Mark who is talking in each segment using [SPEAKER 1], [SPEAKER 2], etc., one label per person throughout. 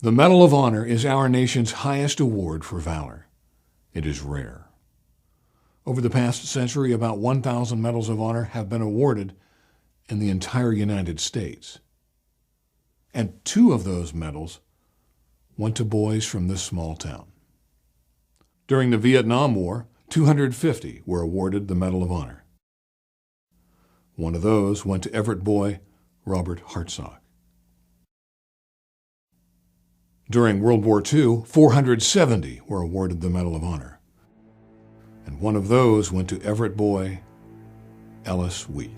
[SPEAKER 1] The Medal of Honor is our nation's highest award for valor. It is rare. Over the past century, about 1,000 Medals of Honor have been awarded in the entire United States. And 2 of those medals went to boys from this small town. During the Vietnam War, 250 were awarded the Medal of Honor. One of those went to Everett boy Bob Hartsock. During World War II, 470 were awarded the Medal of Honor. And one of those went to Everett boy Ellis Weath.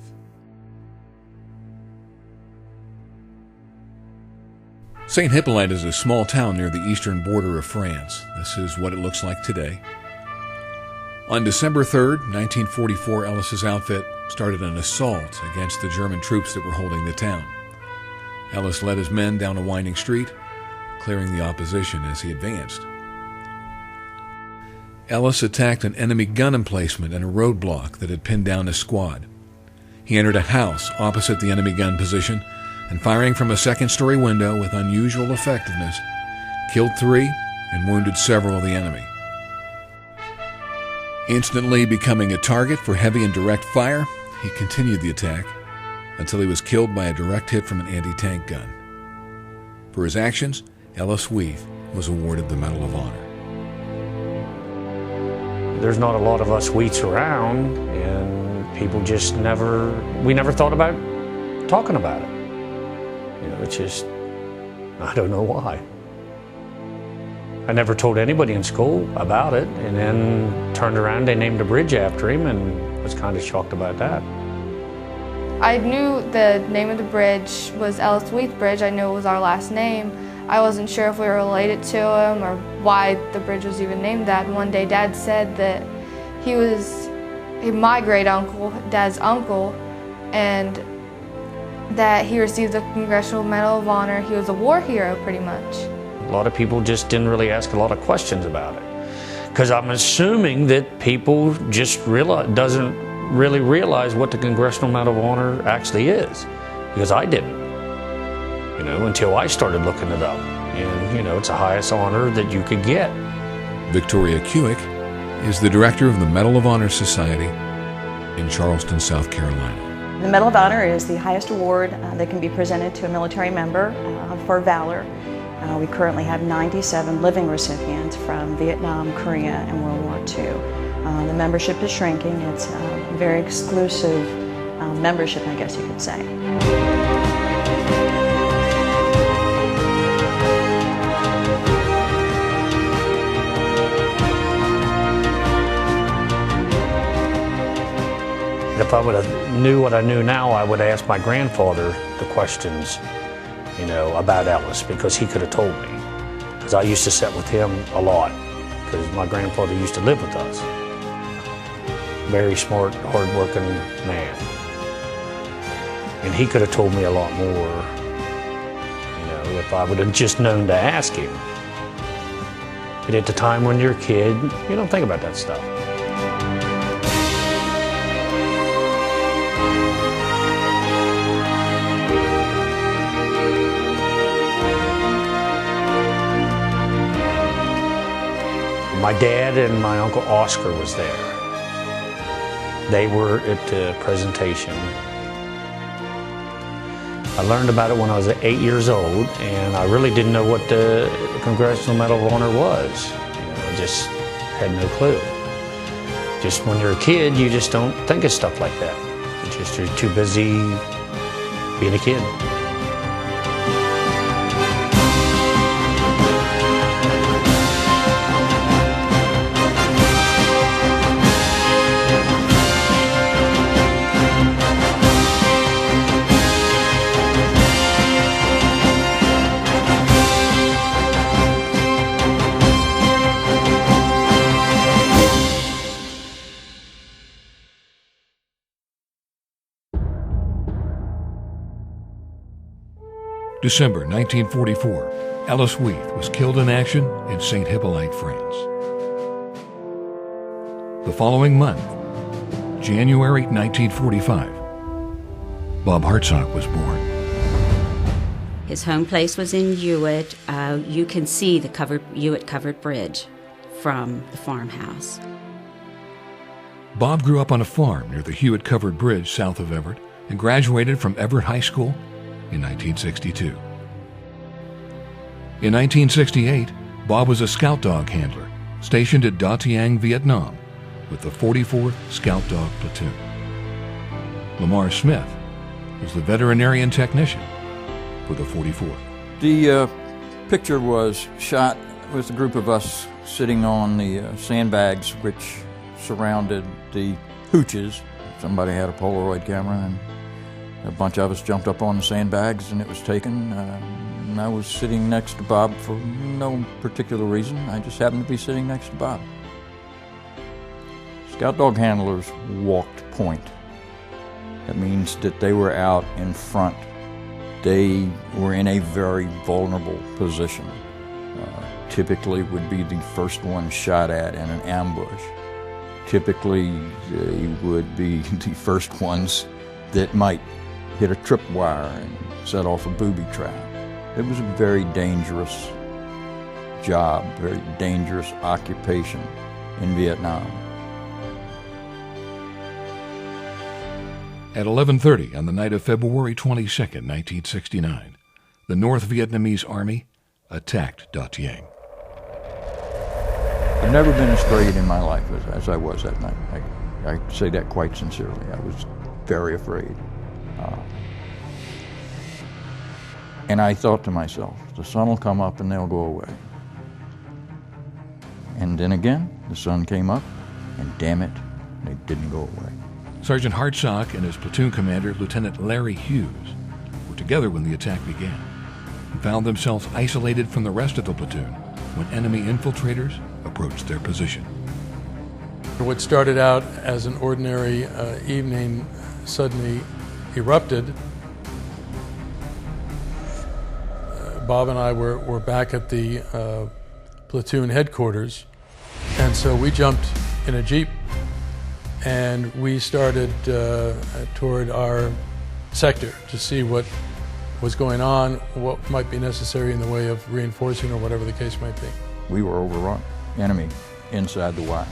[SPEAKER 1] St. Hippolyte is a small town near the eastern border of France. This is what it looks like today. On December 3rd, 1944, Ellis's outfit started an assault against the German troops that were holding the town. Ellis led his men down a winding street, clearing the opposition as he advanced. Ellis attacked an enemy gun emplacement and a roadblock that had pinned down his squad. He entered a house opposite the enemy gun position and, firing from a second-story window with unusual effectiveness, killed 3 and wounded several of the enemy. Instantly becoming a target for heavy and direct fire, he continued the attack until he was killed by a direct hit from an anti-tank gun. For his actions, Ellis Weath was awarded the Medal of Honor.
[SPEAKER 2] There's not a lot of us Weaths around, and people just we never thought about talking about it. You know, it's just, I don't know why. I never told anybody in school about it, and then turned around, they named a bridge after him, and was kind of shocked about that.
[SPEAKER 3] I knew the name of the bridge was Ellis Weath Bridge. I knew it was our last name. I wasn't sure if we were related to him or why the bridge was even named that. And one day Dad said that he was my great-uncle, Dad's uncle, and that he received the Congressional Medal of Honor. He was a war hero, pretty much.
[SPEAKER 2] A lot of people just didn't really ask a lot of questions about it, because I'm assuming that people just doesn't really realize what the Congressional Medal of Honor actually is, because I didn't, you know, until I started looking it up. And, you know, it's the highest honor that you could get.
[SPEAKER 1] Victoria Kewick is the director of the Medal of Honor Society in Charleston, South Carolina.
[SPEAKER 4] The Medal of Honor is the highest award that can be presented to a military member for valor. We currently have 97 living recipients from Vietnam, Korea, and World War II. The membership is shrinking. It's a very exclusive membership, I guess you could say.
[SPEAKER 2] If I would have knew what I knew now, I would have asked my grandfather the questions, you know, about Ellis, because he could have told me. Because I used to sit with him a lot, because my grandfather used to live with us. Very smart, hard-working man. And he could have told me a lot more, you know, if I would have just known to ask him. But at the time when you're a kid, you don't think about that stuff. My dad and my Uncle Oscar was there. They were at the presentation. I learned about it when I was 8 years old, and I really didn't know what the Congressional Medal of Honor was. You know, I just had no clue. Just when you're a kid, you just don't think of stuff like that. You're too busy being a kid.
[SPEAKER 1] December 1944, Ellis Weath was killed in action in St. Hippolyte, France. The following month, January 1945, Bob Hartsock was born.
[SPEAKER 5] His home place was in Hewitt. You can see the Hewitt covered bridge from the farmhouse.
[SPEAKER 1] Bob grew up on a farm near the Hewitt Covered Bridge south of Everett and graduated from Everett High School in 1962. In 1968, Bob was a scout dog handler stationed at Da Tiang, Vietnam, with the 44th Scout Dog Platoon. Lamar Smith was the veterinarian technician for the 44th.
[SPEAKER 6] The picture was shot with a group of us sitting on the sandbags which surrounded the hooches. Somebody had a Polaroid camera and a bunch of us jumped up on the sandbags and it was taken. And I was sitting next to Bob for no particular reason. I just happened to be sitting next to Bob. Scout dog handlers walked point. That means that they were out in front. They were in a very vulnerable position. Typically would be the first one shot at in an ambush. Typically they would be the first ones that might hit a tripwire and set off a booby trap. It was a very dangerous job, very dangerous occupation in Vietnam.
[SPEAKER 1] At 11:30 on the night of February 22, 1969, the North Vietnamese Army attacked Da Tiang.
[SPEAKER 6] I've never been as afraid in my life as I was that night. I say that quite sincerely. I was very afraid. And I thought to myself, the sun will come up and they'll go away. And then again, the sun came up, and damn it, they didn't go away.
[SPEAKER 1] Sergeant Hartsock and his platoon commander, Lieutenant Larry Hughes, were together when the attack began and found themselves isolated from the rest of the platoon when enemy infiltrators approached their position.
[SPEAKER 7] What started out as an ordinary evening suddenly erupted. Bob and I were back at the platoon headquarters, and so we jumped in a Jeep and we started toward our sector to see what was going on, what might be necessary in the way of reinforcing or whatever the case might be.
[SPEAKER 6] We were overrun. Enemy inside the Y.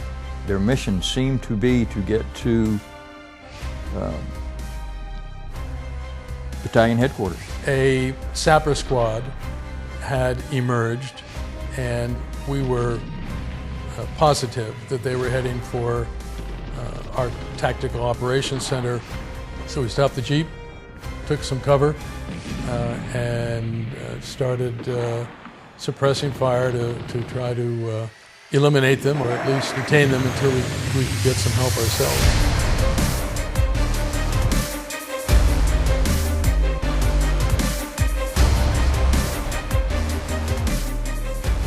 [SPEAKER 6] Their mission seemed to be to get to battalion headquarters.
[SPEAKER 7] A sapper squad had emerged, and we were positive that they were heading for our tactical operations center. So we stopped the Jeep, took some cover, and started suppressing fire to try to eliminate them, or at least detain them until we could get some help ourselves.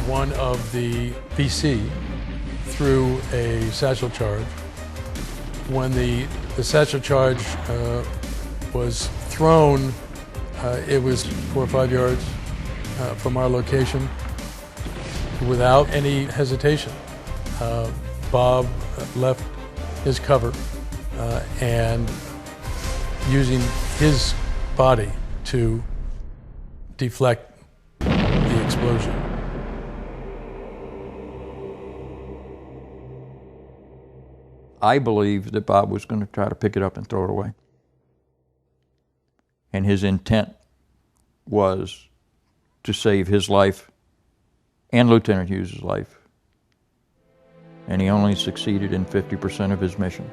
[SPEAKER 7] One of the VC threw a satchel charge. When the satchel charge was thrown, it was 4 or 5 yards from our location without any hesitation. Bob left his cover and using his body to deflect the explosion.
[SPEAKER 6] I believed that Bob was going to try to pick it up and throw it away. And his intent was to save his life and Lieutenant Hughes' life. And he only succeeded in 50% of his mission.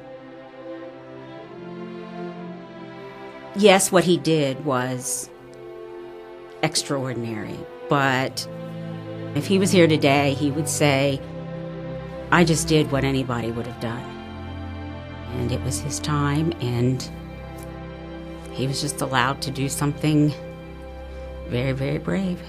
[SPEAKER 5] Yes, what he did was extraordinary, but if he was here today, he would say, I just did what anybody would have done. And it was his time, and he was just allowed to do something very, very brave.